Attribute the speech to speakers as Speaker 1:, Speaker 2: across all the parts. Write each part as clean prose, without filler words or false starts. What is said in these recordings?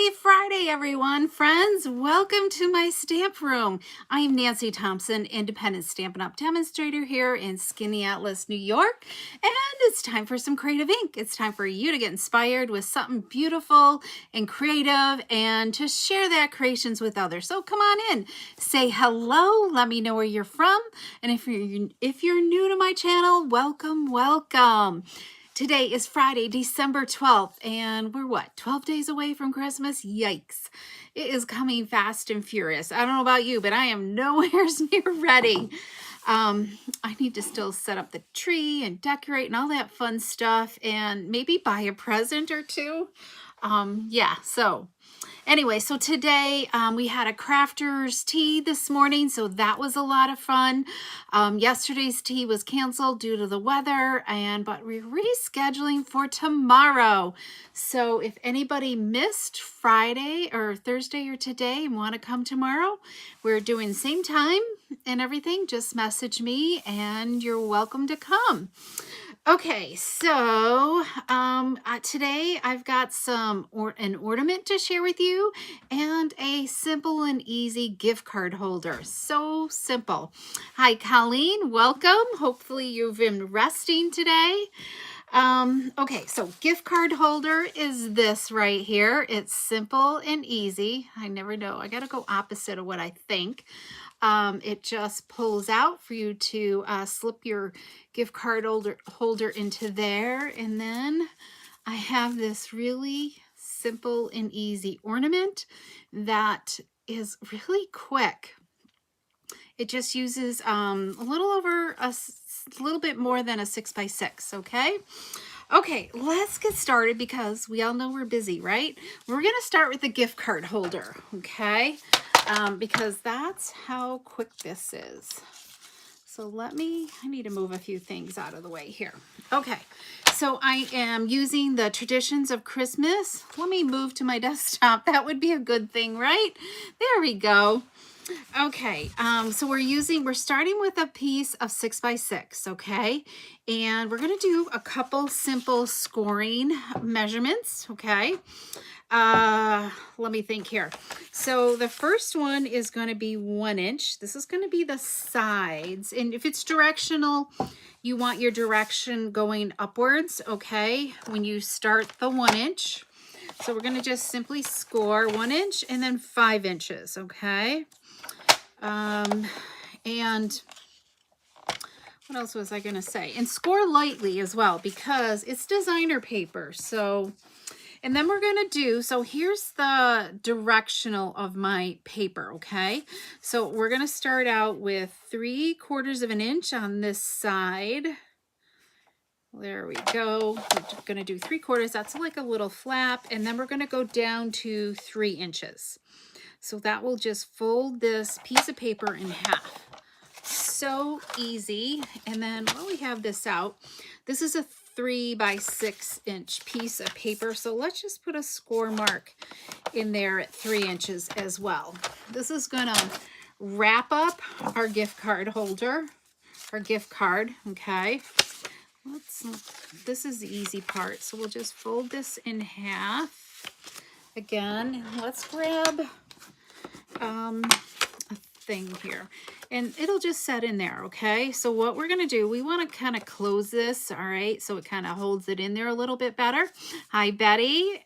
Speaker 1: Happy Friday, everyone. Friends, welcome to my stamp room. I am Nancy Thompson, Independent Stampin' Up demonstrator here in Skaneateles, New York. And it's time for some creative ink. It's time for you to get inspired with something beautiful and creative and to share that creations with others. So come on in, say hello, let me know where you're from. And if you're new to my channel, welcome, welcome. Today is Friday, December 12th, and we're what, 12 days away from Christmas? Yikes. It is coming fast and furious. I don't know about you, but I am nowhere near ready. I need to still set up the tree and decorate and all that fun stuff and maybe buy a present or two. Anyway, so today we had a crafter's tea this morning, so that was a lot of fun. Yesterday's tea was canceled due to the weather, but we're rescheduling for tomorrow. So if anybody missed Friday or Thursday or today and want to come tomorrow, we're doing same time and everything. Just message me and you're welcome to come. Okay, so today I've got an ornament to share with you and a simple and easy gift card holder. So simple. Hi, Colleen. Welcome. Hopefully you've been resting today. Okay, so gift card holder is this right here. It's simple and easy. I never know. I got to go opposite of what I think. It just pulls out for you to slip your gift card holder into there. And then I have this really simple and easy ornament that is really quick. It just uses a little bit more than a 6x6, okay? Okay, let's get started because we all know we're busy, right? We're going to start with the gift card holder, okay? Because that's how quick this is. So I need to move a few things out of the way here. Okay, so I am using the Traditions of Christmas. Let me move to my desktop. That would be a good thing, right? There we go. Okay, so we're starting with a piece of 6x6, okay? And we're going to do a couple simple scoring measurements, okay? Let me think here. So the first one is going to be 1 inch. This is going to be the sides. And if it's directional, you want your direction going upwards, okay? When you start the 1 inch. So we're going to just simply score 1 inch and then 5 inches, okay? And what else was I going to say? And score lightly as well because it's designer paper. So, and then we're going to do, so here's the directional of my paper, okay? So we're going to start out with 3/4 of an inch on this side. There we go. We're going to do 3/4. That's like a little flap. And then we're going to go down to 3 inches. So that will just fold this piece of paper in half. So easy. And then while we have this out, this is a 3x6 inch piece of paper. So let's just put a score mark in there at 3 inches as well. This is going to wrap up our gift card holder, our gift card, okay? This is the easy part. So we'll just fold this in half. Again, let's grab a thing here and it'll just set in there, okay? So what we're going to do, we want to kind of close this, all right? So it kind of holds it in there a little bit better. Hi, Betty.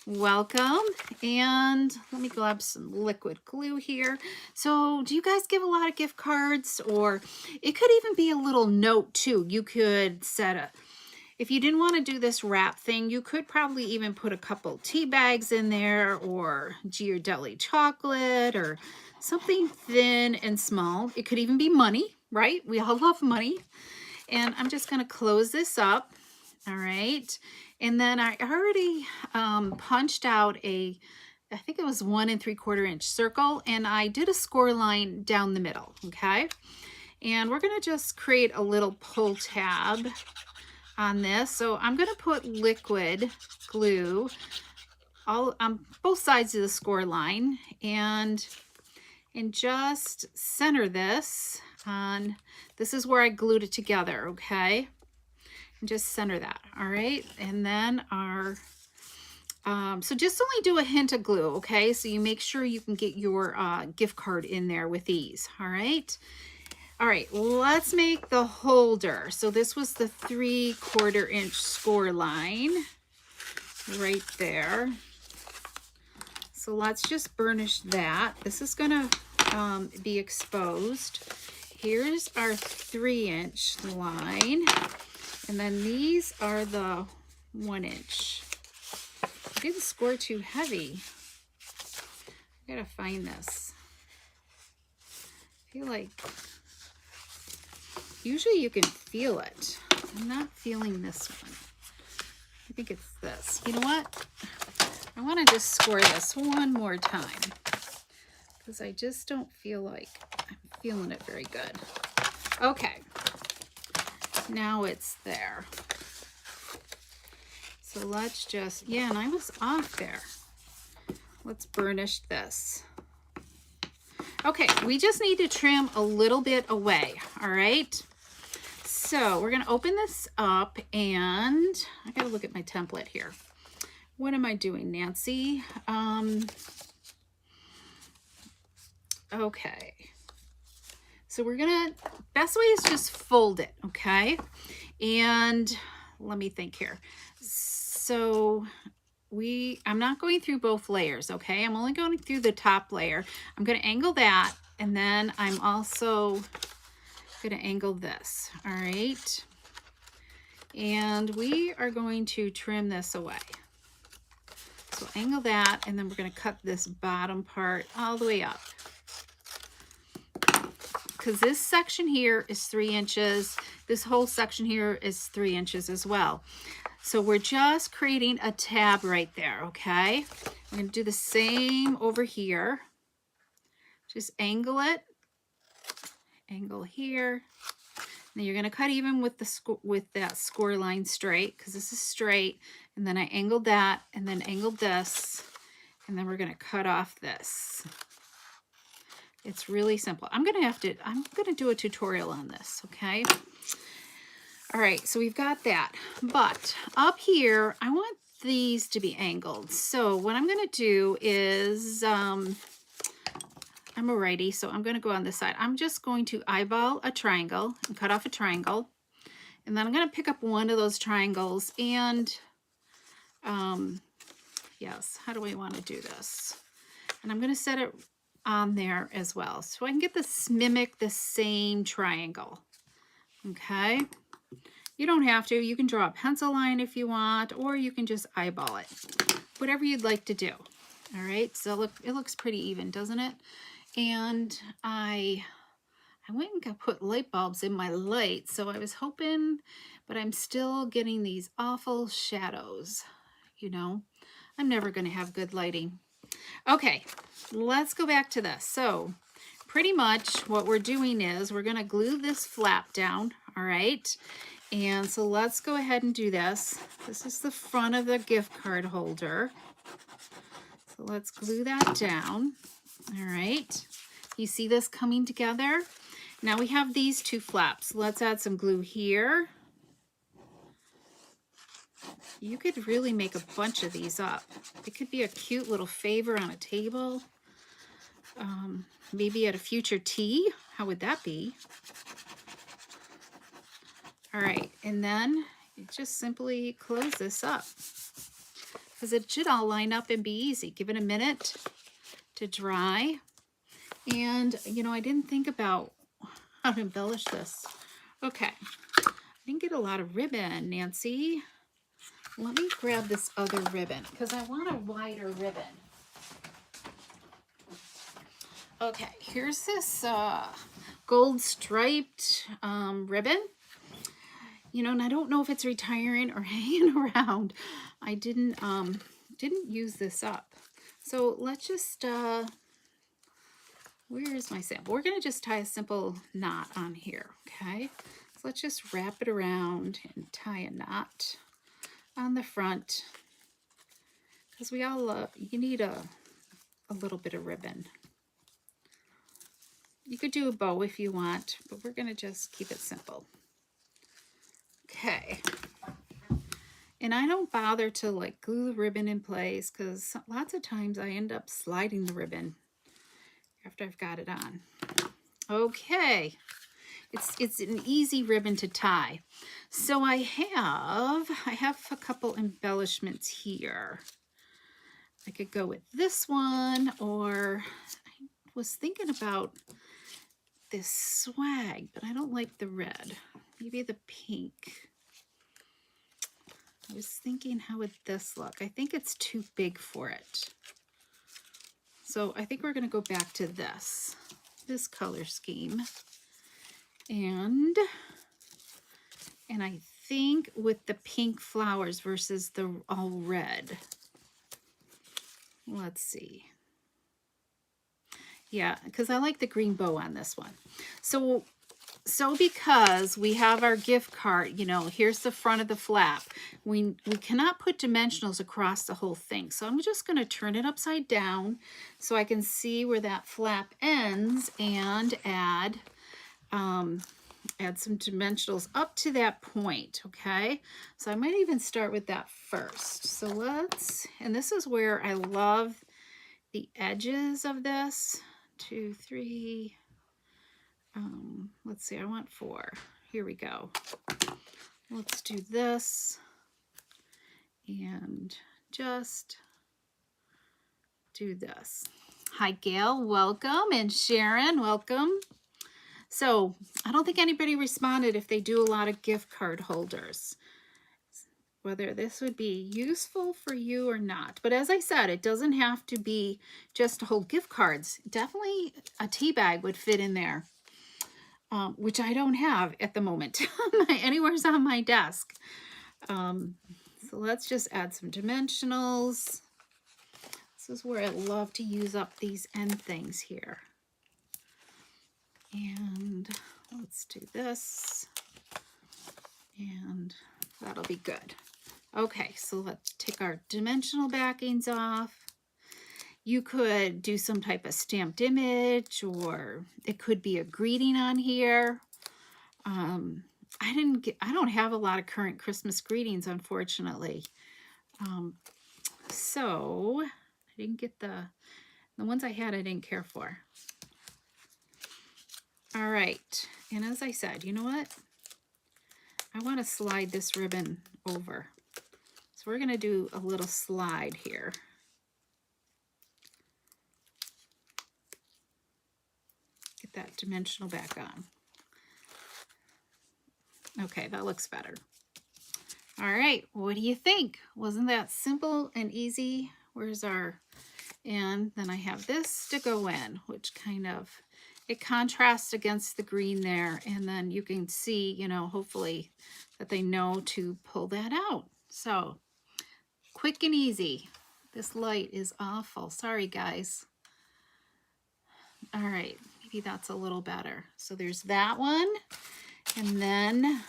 Speaker 1: Welcome. And let me grab some liquid glue here. So do you guys give a lot of gift cards? Or it could even be a little note too. You could if you didn't want to do this wrap thing, you could probably even put a couple tea bags in there or Ghirardelli chocolate or something thin and small. It could even be money, right? We all love money. And I'm just going to close this up. All right. And then I already punched out I think it was 1 3/4 inch circle, and I did a score line down the middle. Okay. And we're going to just create a little pull tab on this. So I'm going to put liquid glue all on both sides of the score line and just center this on, this is where I glued it together, okay? And just center that, all right? And then our So just only do a hint of glue, okay? So you make sure you can get your gift card in there with ease, all right? All right, let's make the holder. So this was the 3/4 inch score line right there. So let's just burnish that. This is gonna be exposed. Here's our 3-inch line. And then these are the 1 inch. I didn't score too heavy. I gotta find this. I feel like usually you can feel it. I'm not feeling this one. I think it's this. You know what? I want to just score this one more time because I just don't feel like I'm feeling it very good. Okay. Now it's there. So let's just, yeah, and I was off there. Let's burnish this. Okay, we just need to trim a little bit away, all right? So we're gonna open this up and I gotta look at my template here. What am I doing, Nancy? Okay. So we're gonna, best way is just fold it, okay? And let me think here. So I'm not going through both layers, okay? I'm only going through the top layer. I'm gonna angle that, and then I'm also gonna angle this, all right? And we are going to trim this away. So angle that, and then we're gonna cut this bottom part all the way up. Because this section here is 3 inches. This whole section here is 3 inches as well. So we're just creating a tab right there, okay? We're gonna do the same over here. Just angle it, angle here. Then you're gonna cut even with that score line straight, because this is straight. And then I angled that, and then angled this, and then we're gonna cut off this. It's really simple. I'm gonna do a tutorial on this, okay? All right, so we've got that. But up here, I want these to be angled. So what I'm gonna do is, I'm a righty, so I'm gonna go on this side. I'm just going to eyeball a triangle and cut off a triangle. And then I'm gonna pick up one of those triangles and, yes, how do we wanna do this? And I'm gonna set it on there as well. So I can get this, mimic the same triangle, okay? You don't have to. You can draw a pencil line if you want, or you can just eyeball it. Whatever you'd like to do. All right, so look, it looks pretty even, doesn't it? And I went and put light bulbs in my light, so I was hoping, but I'm still getting these awful shadows, you know? I'm never gonna have good lighting. Okay, let's go back to this. So pretty much what we're doing is we're gonna glue this flap down, all right? And so let's go ahead and do this. This is the front of the gift card holder. So let's glue that down, all right? You see this coming together? Now we have these two flaps. Let's add some glue here. You could really make a bunch of these up. It could be a cute little favor on a table. Maybe at a future tea. How would that be? All right, and then you just simply close this up because it should all line up and be easy. Give it a minute to dry. And, you know, I didn't think about how to embellish this. Okay, I didn't get a lot of ribbon, Nancy. Let me grab this other ribbon because I want a wider ribbon. Okay, here's this gold striped ribbon. You know, and I don't know if it's retiring or hanging around. I didn't use this up. So let's just, where's my sample? We're gonna just tie a simple knot on here, okay? So let's just wrap it around and tie a knot on the front, because we all you need a little bit of ribbon. You could do a bow if you want, but we're gonna just keep it simple. Okay, And I don't bother to like glue the ribbon in place because lots of times I end up sliding the ribbon after I've got it on. Okay, it's an easy ribbon to tie. So I have a couple embellishments here. I could go with this one, or I was thinking about this swag, but I don't like the red. Maybe the pink. I was thinking, how would this look? I think it's too big for it. So I think we're going to go back to this color scheme. And I think with the pink flowers versus the all red. Let's see. Yeah, because I like the green bow on this one. So because we have our gift card, you know, here's the front of the flap. We cannot put dimensionals across the whole thing. So I'm just going to turn it upside down so I can see where that flap ends and add some dimensionals up to that point, okay? So I might even start with that first. So and this is where I love the edges of this. 2, 3, let's see, I want 4. Here we go. Let's do this and just do this. Hi, Gail, welcome, and Sharon, welcome. So I don't think anybody responded if they do a lot of gift card holders, whether this would be useful for you or not. But as I said, it doesn't have to be just to hold gift cards. Definitely a tea bag would fit in there, which I don't have at the moment. Anywhere's on my desk. So let's just add some dimensionals. This is where I love to use up these end things here. And let's do this. And that'll be good. Okay, so let's take our dimensional backings off. You could do some type of stamped image, or it could be a greeting on here. I don't have a lot of current Christmas greetings, unfortunately. So I didn't get the ones I had I didn't care for. All right, and as I said, you know what? I want to slide this ribbon over. So we're going to do a little slide here. Get that dimensional back on. Okay, that looks better. All right, what do you think? Wasn't that simple and easy? Where's our, and then I have this to go in, which kind of, it contrasts against the green there, and then you can see, you know, hopefully that they know to pull that out. So quick and easy. This light is awful. Sorry, guys. All right, maybe that's a little better. So there's that one. And then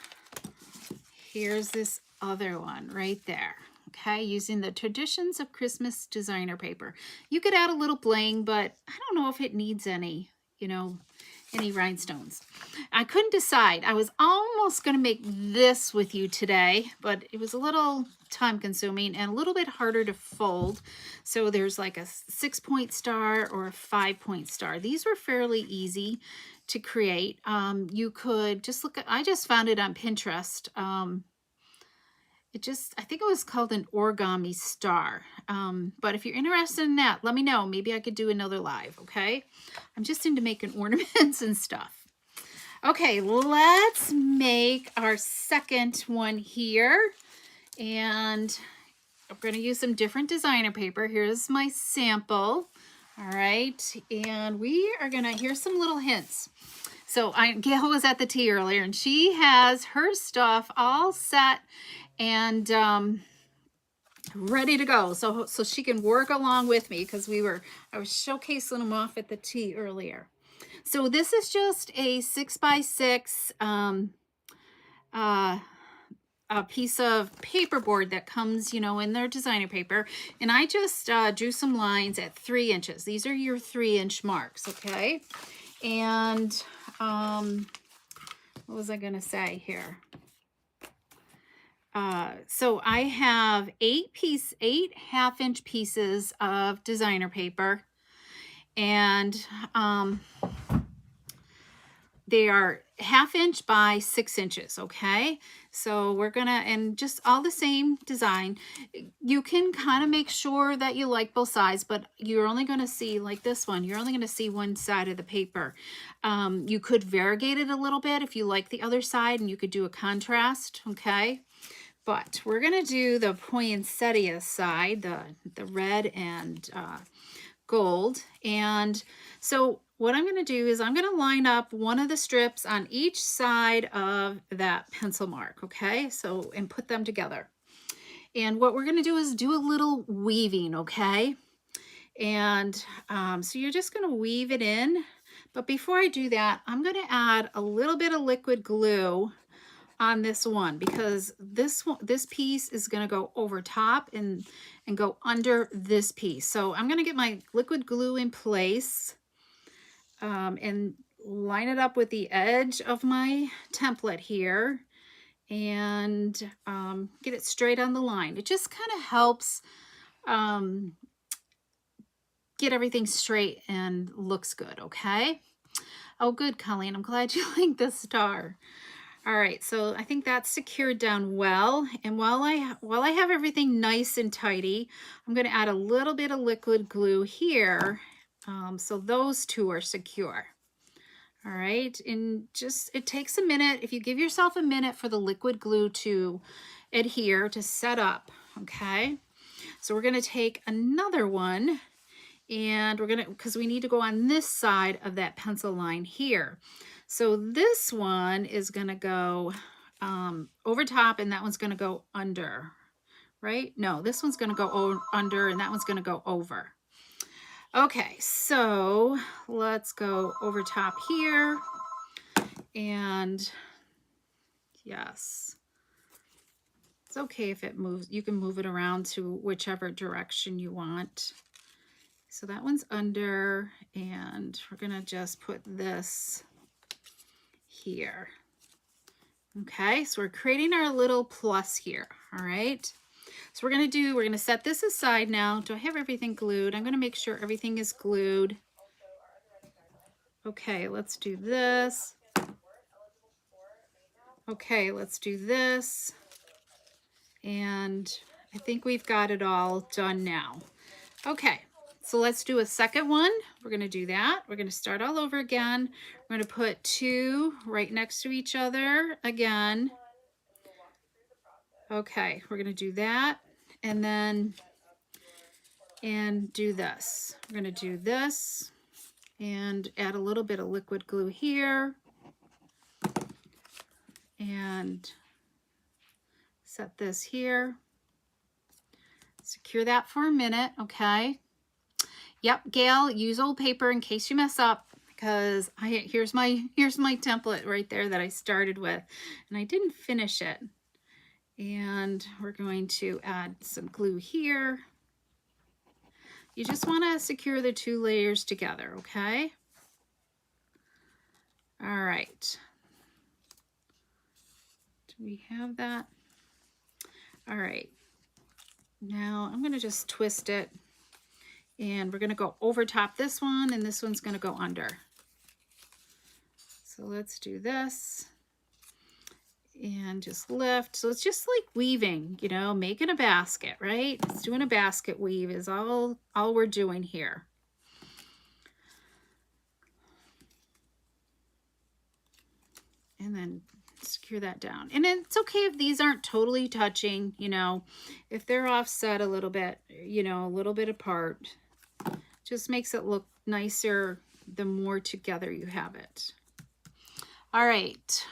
Speaker 1: here's this other one right there. Okay, using the Traditions of Christmas designer paper. You could add a little bling, but I don't know if it needs any, you know, any rhinestones. I couldn't decide. I was almost going to make this with you today, but it was a little time consuming and a little bit harder to fold. So there's like a 6-point star or a 5-point star. These were fairly easy to create. You could just look at, I just found it on Pinterest. I think it was called an origami star. But if you're interested in that, let me know. Maybe I could do another live, okay? I'm just into making ornaments and stuff. Okay, let's make our second one here. And I'm going to use some different designer paper. Here's my sample. All right, and we are going to, here's some little hints. So Gail was at the tea earlier, and she has her stuff all set and ready to go, so she can work along with me, because I was showcasing them off at the tea earlier. So this is just a 6x6 a piece of paperboard that comes, you know, in their designer paper, and I just drew some lines at 3 inches. These are your 3-inch marks, okay? And what was I gonna say here? So I have 8 half-inch pieces of designer paper, and they are 1/2 inch by 6 inches. Okay, so we're gonna, and just all the same design. You can kind of make sure that you like both sides, but you're only going to see, like this one, you're only going to see one side of the paper. You could variegate it a little bit if you like the other side, and you could do a contrast. Okay, but we're going to do the poinsettia side, the red and gold. And so what I'm going to do is I'm going to line up one of the strips on each side of that pencil mark. Okay, so, and put them together. And what we're going to do is do a little weaving. Okay, and so you're just going to weave it in. But before I do that, I'm going to add a little bit of liquid glue on this one, because this piece is going to go over top and go under this piece. So I'm going to get my liquid glue in place and line it up with the edge of my template here, and get it straight on the line. It just kind of helps get everything straight and looks good. Okay. Oh, good, Colleen. I'm glad you like the star. All right, so I think that's secured down well. And while I have everything nice and tidy, I'm going to add a little bit of liquid glue here, so those two are secure. All right, and just, it takes a minute. If you give yourself a minute for the liquid glue to adhere, to set up. Okay, so we're going to take another one, and we're going to, because we need to go on this side of that pencil line here. So this one is going to go over top, and that one's going to go under, right? No, this one's going to go under, and that one's going to go over. Okay, so let's go over top here. And yes, it's okay if it moves. You can move it around to whichever direction you want. So that one's under, and we're going to just put this here. Okay, so we're creating our little plus here. All right, so we're going to set this aside now. Do I have everything glued? I'm going to make sure everything is glued. Okay, let's do this. Okay, let's do this. And I think we've got it all done now. Okay, so let's do a second one. We're going to do that. We're going to start all over again. We're going to put 2 right next to each other again. Okay, we're going to do that, and then do this. We're going to do this and add a little bit of liquid glue here and set this here. Secure that for a minute. Okay. Yep, Gail, use old paper in case you mess up, because here's my template right there that I started with, and I didn't finish it. And we're going to add some glue here. You just want to secure the 2 layers together. Okay. All right. Do we have that? All right. Now I'm going to just twist it, and we're going to go over top this one, and this one's going to go under. So let's do this and just lift. So it's just like weaving, you know, making a basket, right? It's doing a basket weave is all we're doing here. And then secure that down. And it's okay if these aren't totally touching, you know, if they're offset a little bit, you know, a little bit apart, just makes it look nicer the more together you have it. All right.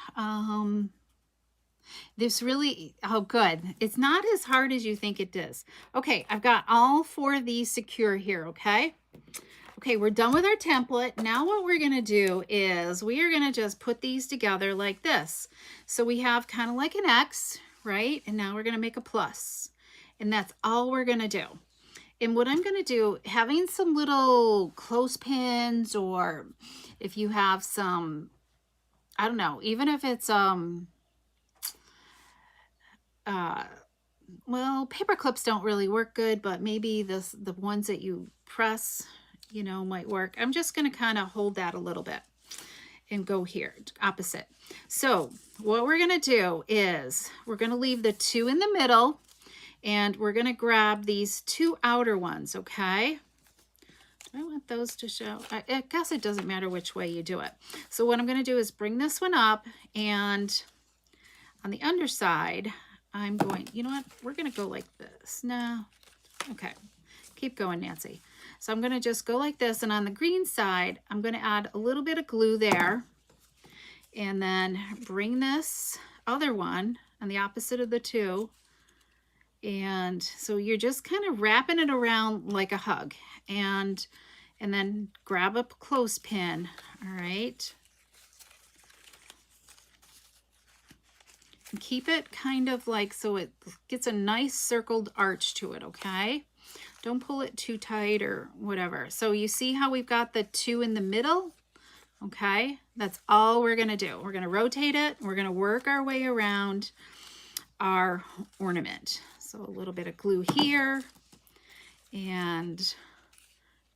Speaker 1: This really, oh good. It's not as hard as you think it is. Okay, I've got all 4 of these secure here, okay? Okay, we're done with our template. Now what we're gonna do is we are gonna just put these together like this. So we have kind of like an X, right? And now we're gonna make a plus. And that's all we're gonna do. And what I'm gonna do, having some little clothespins, or if you have some, I don't know, even if it's well, paper clips don't really work good, but maybe the ones that you press, you know, might work. I'm just going to kind of hold that a little bit and go here, opposite. So what we're going to do is we're going to leave the 2 in the middle, and we're going to grab these 2 outer ones, okay? I want those to show. I guess it doesn't matter which way you do it. So what I'm going to do is bring this one up, and on the underside, I'm going, you know what? We're going to go like this. No. Okay. Keep going, Nancy. So I'm going to just go like this, and on the green side, I'm going to add a little bit of glue there, and then bring this other one on the opposite of the 2. And so you're just kind of wrapping it around like a hug, and then grab a clothespin. All right. And keep it kind of like so it gets a nice circled arch to it, okay? Don't pull it too tight or whatever. So you see how we've got the 2 in the middle? Okay, that's all we're gonna do. We're gonna rotate it. We're gonna work our way around our ornament. So a little bit of glue here, and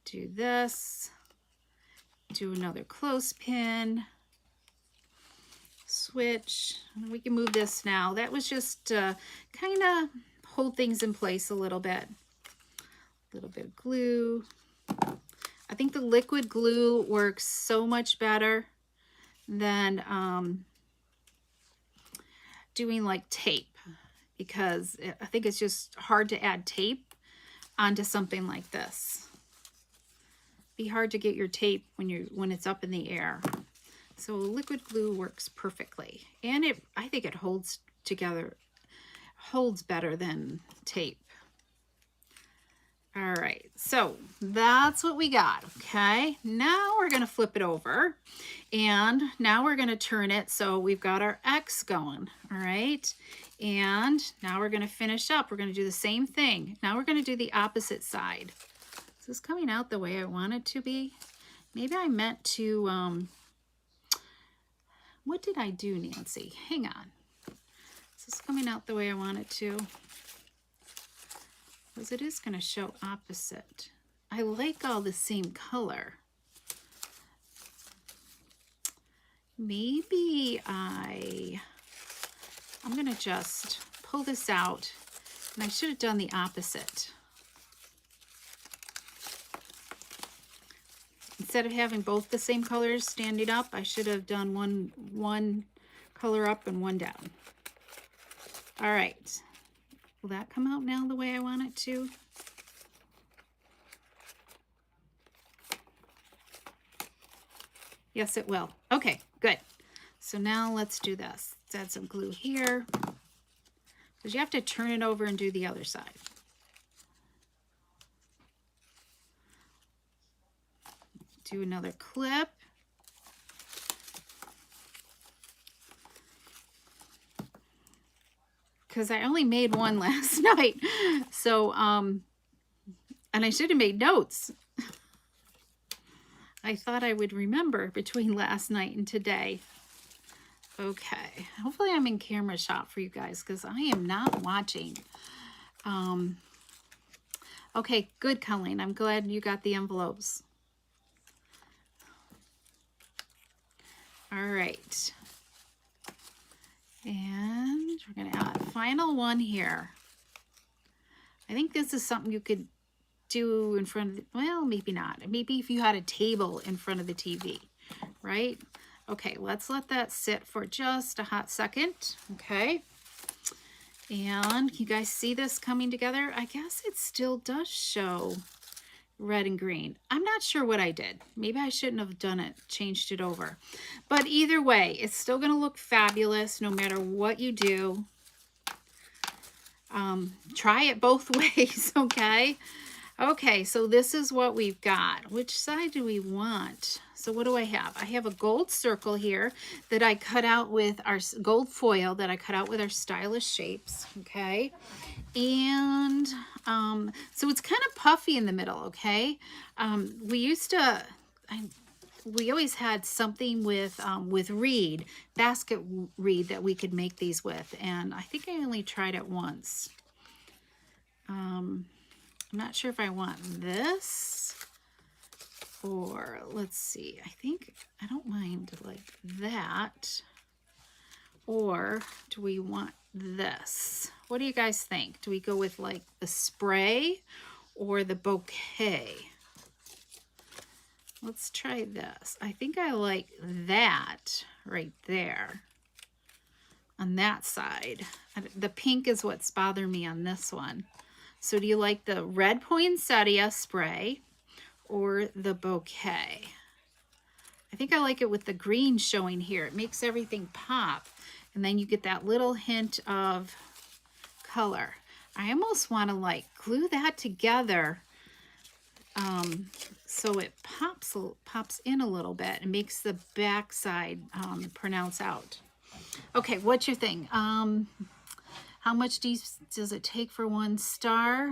Speaker 1: do this. Do another clothespin. Switch. We can move this now. That was just kind of hold things in place a little bit. A little bit of glue. I think the liquid glue works so much better than doing like tape, because I think it's just hard to add tape onto something like this. Be hard to get your tape when it's up in the air. So liquid glue works perfectly, and I think it holds together, holds better than tape. All right, so that's what we got, okay? Now we're gonna flip it over, and now we're gonna turn it so we've got our X going, all right? And now we're gonna finish up. We're gonna do the same thing. Now we're gonna do the opposite side. Is this coming out the way I want it to be? Maybe I meant to, what did I do, Nancy? Hang on. Is this coming out the way I want it to? Because it is going to show opposite. I like all the same color. Maybe I'm going to just pull this out, and I should have done the opposite. Instead of having both the same colors standing up, I should have done one color up and one down. All right. Will that come out now the way I want it to? Yes, it will. Okay, good. So now let's do this. Let's add some glue here, because you have to turn it over and do the other side. Do another clip. Because I only made one last night. So, and I should have made notes. I thought I would remember between last night and today. Okay. Hopefully I'm in camera shot for you guys, because I am not watching. Okay, good, Colleen. I'm glad you got the envelopes. All right. And we're going to add a final one here. I think this is something you could do in front of the, well, maybe not. Maybe if you had a table in front of the TV, right? Okay, let's let that sit for just a hot second. Okay. And you guys see this coming together? I guess it still does show red and green. I'm not sure what I did. Maybe I shouldn't have done it, changed it over. But either way, it's still going to look fabulous no matter what you do. Try it both ways, okay? Okay, so this is what we've got. Which side do we want? So what do I have? I have a gold circle here that I cut out with our gold foil that I cut out with our stylish shapes, okay? And so it's kind of puffy in the middle, okay? We used to, we always had something with reed, basket reed that we could make these with. And I think I only tried it once. I'm not sure if I want this or let's see. I don't mind like that. Or do we want this? What do you guys think? Do we go with like the spray or the bouquet? Let's try this. I think I like that right there on that side. The pink is what's bothering me on this one. So do you like the red poinsettia spray or the bouquet? I think I like it with the green showing here. It makes everything pop. And then you get that little hint of color. I almost want to like glue that together so it pops in a little bit and makes the back side pronounce out. Okay, what's your thing? How much does it take for one star?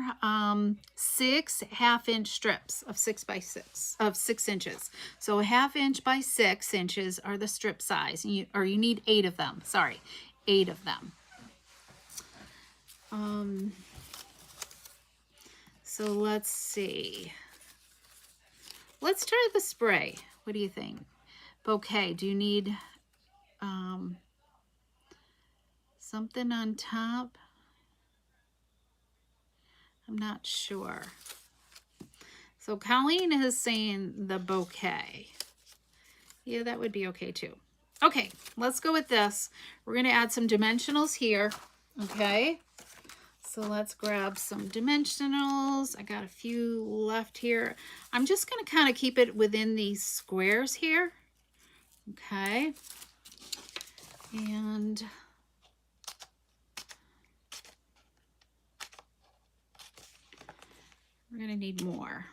Speaker 1: 6 half-inch strips of 6 by 6 of 6 inches. So a 1/2 inch by 6 inches are the strip size, or you need 8 of them. Sorry, 8 of them. So let's see. Let's try the spray. What do you think? Bouquet. Do you need something on top? I'm not sure. So Colleen is saying the bouquet. Yeah, that would be okay too. Okay, let's go with this. We're going to add some dimensionals here. Okay, so let's grab some dimensionals. I got a few left here. I'm just going to kind of keep it within these squares here. Okay, and we're going to need more.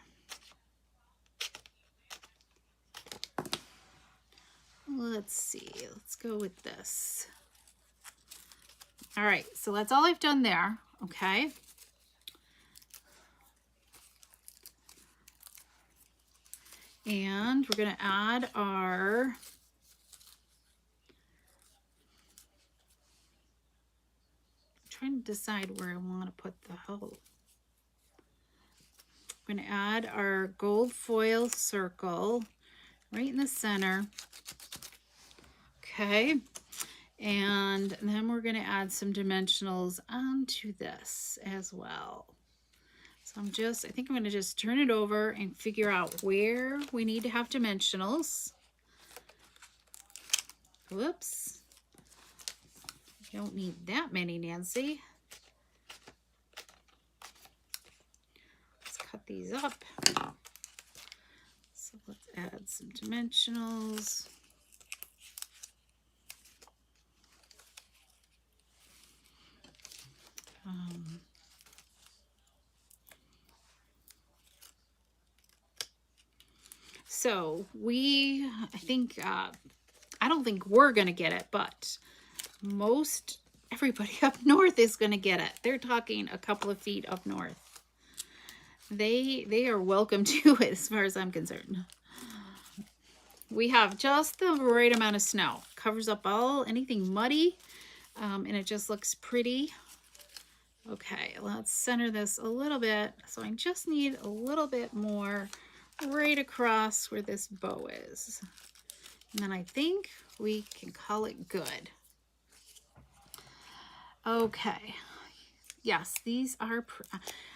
Speaker 1: Let's see. Let's go with this. All right. So that's all I've done there. Okay. And we're going to add our I'm trying to decide where I want to put the hole. We're going to add our gold foil circle right in the center. Okay. And then we're going to add some dimensionals onto this as well. So I think I'm going to just turn it over and figure out where we need to have dimensionals. Whoops. You don't need that many, Nancy. Let's cut these up. So let's add some dimensionals. So I don't think we're going to get it, but everybody up north is going to get it. They're talking a couple of feet up north. They are welcome to it as far as I'm concerned. We have just the right amount of snow. Covers up anything muddy, and it just looks pretty. Okay, let's center this a little bit. So I just need a little bit more right across where this bow is. And then I think we can call it good. Okay. Yes, these are,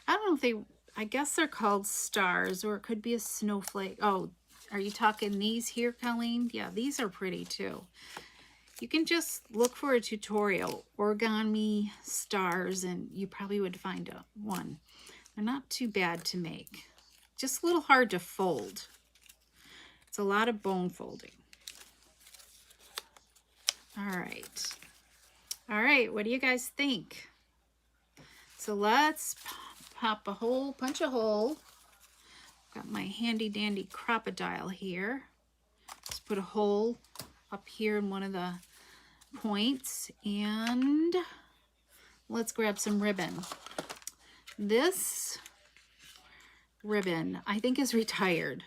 Speaker 1: I don't know if I guess they're called stars, or it could be a snowflake. Oh, are you talking these here, Colleen? Yeah, these are pretty too. You can just look for a tutorial, origami stars, and you probably would find one. They're not too bad to make. Just a little hard to fold. It's a lot of bone folding. All right. All right, what do you guys think? So let's pop a hole, punch a hole. Got my handy dandy crocodile here. Just put a hole up here in one of the points, and let's grab some ribbon. This ribbon I think is retired.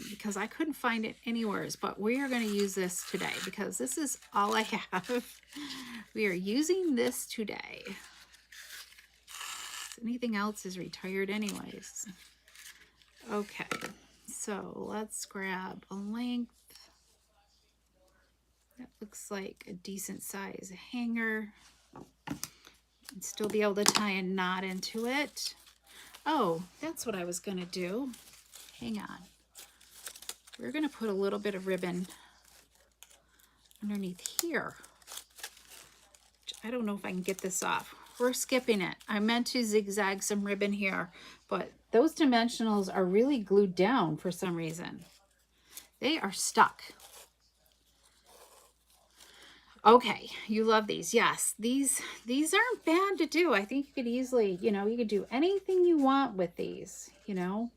Speaker 1: because I couldn't find it anywhere. But we are going to use this today because this is all I have. We are using this today. Anything else is retired anyways. Okay, so let's grab a length. That looks like a decent size hanger. And still be able to tie a knot into it. Oh, that's what I was going to do. Hang on. We're going to put a little bit of ribbon underneath here. I don't know if I can get this off. We're skipping it. I meant to zigzag some ribbon here, but those dimensionals are really glued down for some reason. They are stuck. Okay, you love these. Yes, these aren't bad to do. I think you could easily, you know, you could do anything you want with these, you know.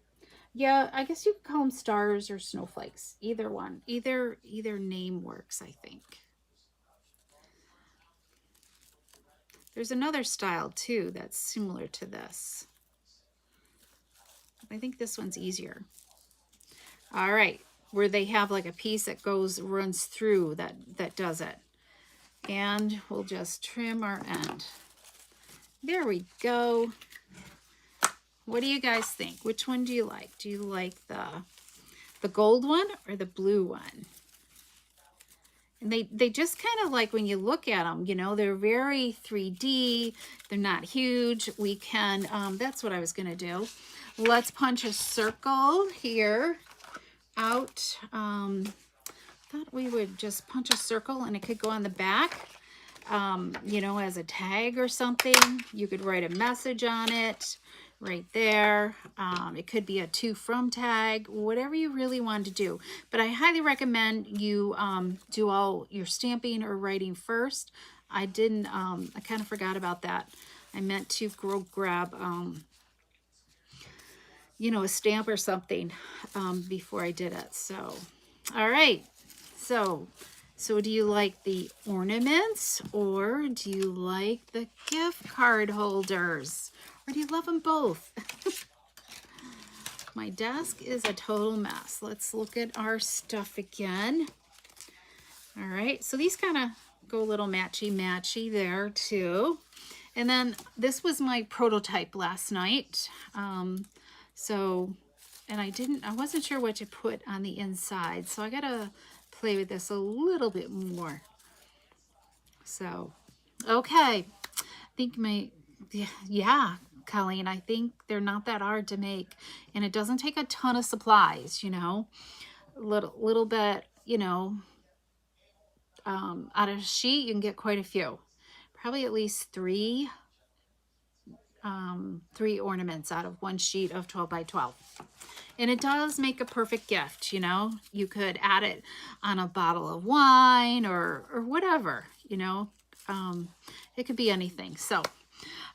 Speaker 1: Yeah, I guess you could call them stars or snowflakes. Either one. Either name works, I think. There's another style too that's similar to this. I think this one's easier. All right, where they have like a piece that runs through that does it. And we'll just trim our end. There we go. What do you guys think? Which one do you like? Do you like the gold one or the blue one? And they just kind of like, when you look at them, you know, they're very 3D. They're not huge. We can, that's what I was going to do. Let's punch a circle here out. Thought we would just punch a circle and it could go on the back, you know, as a tag or something. You could write a message on it right there. It could be a to from tag, whatever you really want to do. But I highly recommend you do all your stamping or writing first. I didn't, I kind of forgot about that. I meant to grab, you know, a stamp or something before I did it. So, all right. So do you like the ornaments or do you like the gift card holders? Or do you love them both? My desk is a total mess. Let's look at our stuff again. All right, so these kind of go a little matchy-matchy there too. And then this was my prototype last night. And I wasn't sure what to put on the inside. So I gotta play with this a little bit more. So, okay. I think yeah, Colleen, I think they're not that hard to make. And it doesn't take a ton of supplies, you know. A little bit, you know, out of a sheet, you can get quite a few. Probably at least three ornaments out of one sheet of 12 by 12. And it does make a perfect gift, you know. You could add it on a bottle of wine or whatever, you know. It could be anything. So,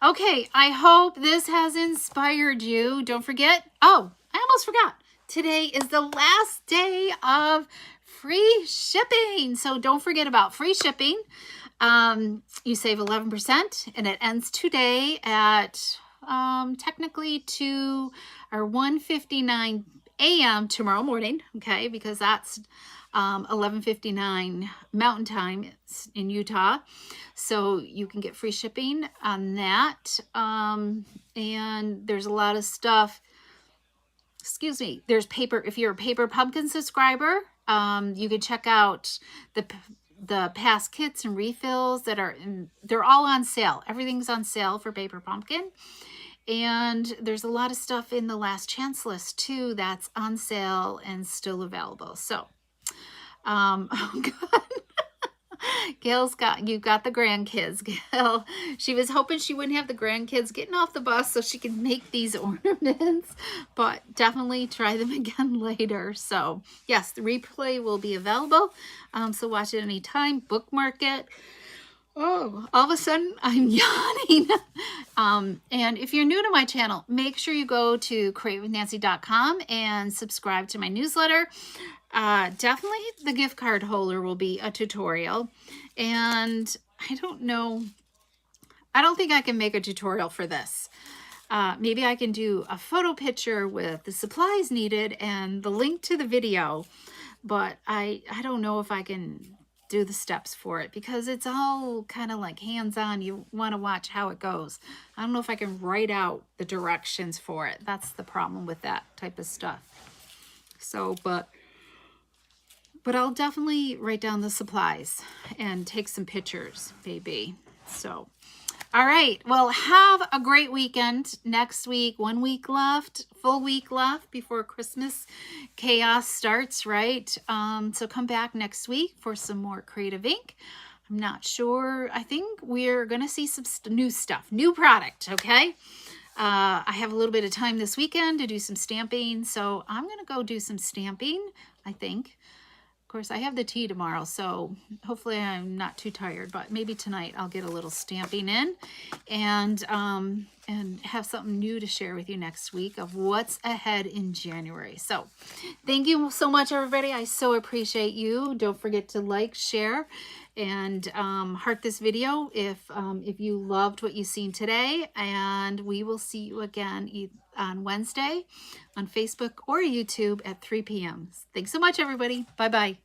Speaker 1: okay, I hope this has inspired you. Don't forget, oh, I almost forgot. Today is the last day of free shipping. So don't forget about free shipping. You save 11% and it ends today at technically 1:59 a.m. tomorrow morning, okay, because that's 11:59 Mountain Time in Utah. So you can get free shipping on that. And there's a lot of stuff. Excuse me. There's paper. If you're a Paper Pumpkin subscriber, you can check out the past kits and refills that are they're all on sale. Everything's on sale for Paper Pumpkin. And there's a lot of stuff in the last chance list too that's on sale and still available. So, oh God. You've got the grandkids, Gail. She was hoping she wouldn't have the grandkids getting off the bus so she could make these ornaments, but definitely try them again later. So yes, the replay will be available. So watch it anytime, bookmark it. Oh, all of a sudden I'm yawning. And if you're new to my channel, make sure you go to createwithnancy.com and subscribe to my newsletter. Definitely the gift card holder will be a tutorial. And I don't know, I don't think I can make a tutorial for this. maybe I can do a photo picture with the supplies needed and the link to the video, but I don't know if I can do the steps for it because it's all kind of like hands-on. You want to watch how it goes. I don't know if I can write out the directions for it. That's the problem with that type of stuff. So, but I'll definitely write down the supplies and take some pictures, maybe. So, all right. Well, have a great weekend. Next week, 1 week left, full week left before Christmas chaos starts, right? So come back next week for some more Creative Ink. I'm not sure. I think we're going to see some new stuff, new product, okay? I have a little bit of time this weekend to do some stamping, so I'm going to go do some stamping, I think. Of course, I have the tea tomorrow, so hopefully I'm not too tired, but maybe tonight I'll get a little stamping in and have something new to share with you next week of what's ahead in January. So thank you so much, everybody. I so appreciate you. Don't forget to like, share, and heart this video if you loved what you've seen today, and we will see you again on Wednesday on Facebook or YouTube at 3 p.m. Thanks so much, everybody. Bye-bye.